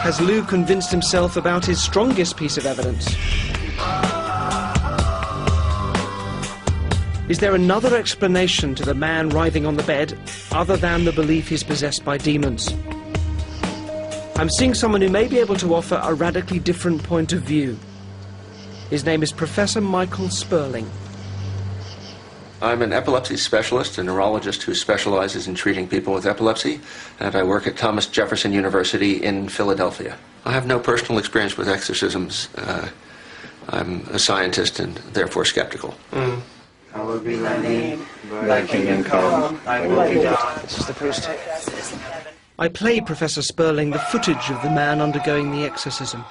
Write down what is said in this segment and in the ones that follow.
has Lou convinced himself about his strongest piece of evidence? Is there another explanation to the man writhing on the bed other than the belief he's possessed by demons? I'm seeing someone who may be able to offer a radically different point of view. His name is Professor Michael Sperling. I'm an epilepsy specialist, a neurologist who specializes in treating people with epilepsy, and I work at Thomas Jefferson University in Philadelphia. I have no personal experience with exorcisms. I'm a scientist and therefore skeptical. Hallowed be thy name, thy kingdom come, thy will be done. This is the priest. I play Professor Sperling the footage of the man undergoing the exorcism.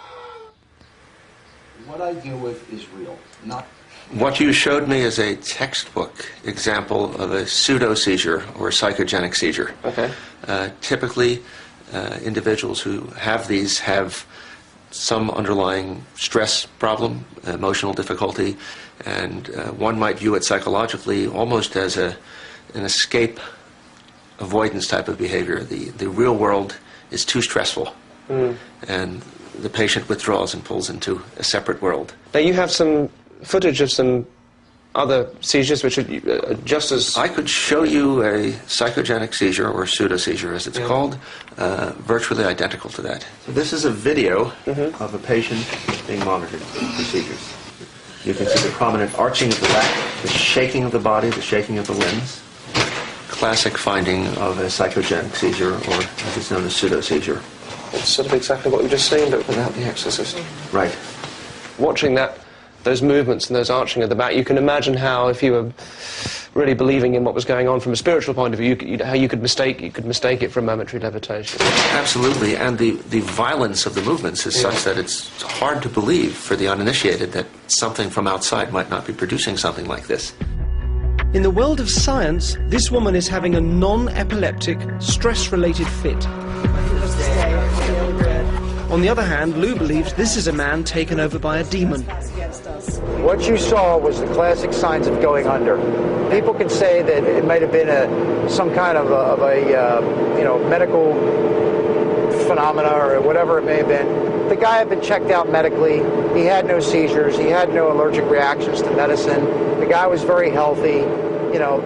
What I deal with is real, not... What you showed me is a textbook example of a pseudo-seizure or psychogenic seizure. Okay. Typically, individuals who have these have some underlying stress problem, emotional difficulty, and one might view it psychologically almost as an escape avoidance type of behavior. The real world is too stressful, and the patient withdraws and pulls into a separate world. Now you have some footage of some other seizures which are just as... I could show you a psychogenic seizure, or pseudo-seizure as it's called, virtually identical to that. So this is a video of a patient being monitored for seizures. You can see the prominent arching of the back, the shaking of the body, the shaking of the limbs. Classic finding of a psychogenic seizure, or as it's known as pseudo-seizure. It's sort of exactly what we've just seen, but without the exorcist. Right. Watching those movements and those arching of the back, you can imagine how, if you were really believing in what was going on from a spiritual point of view, how you could mistake it for momentary levitation. Absolutely, and the violence of the movements is such that it's hard to believe for the uninitiated that something from outside might not be producing something like this. In the world of science, this woman is having a non-epileptic, stress-related fit. On the other hand, Lou believes this is a man taken over by a demon. What you saw was the classic signs of going under. People can say that it might have been some kind of a medical phenomena or whatever it may have been. The guy had been checked out medically. He had no seizures. He had no allergic reactions to medicine. The guy was very healthy. You know,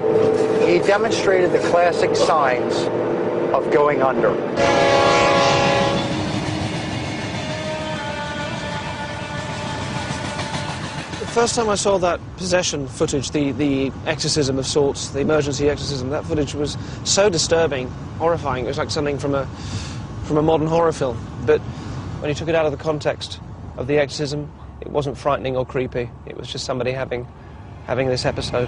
he demonstrated the classic signs of going under. The first time I saw that possession footage, the exorcism of sorts, the emergency exorcism, that footage was so disturbing, horrifying. It was like something from a modern horror film. But when you took it out of the context of the exorcism, it wasn't frightening or creepy. It was just somebody having this episode.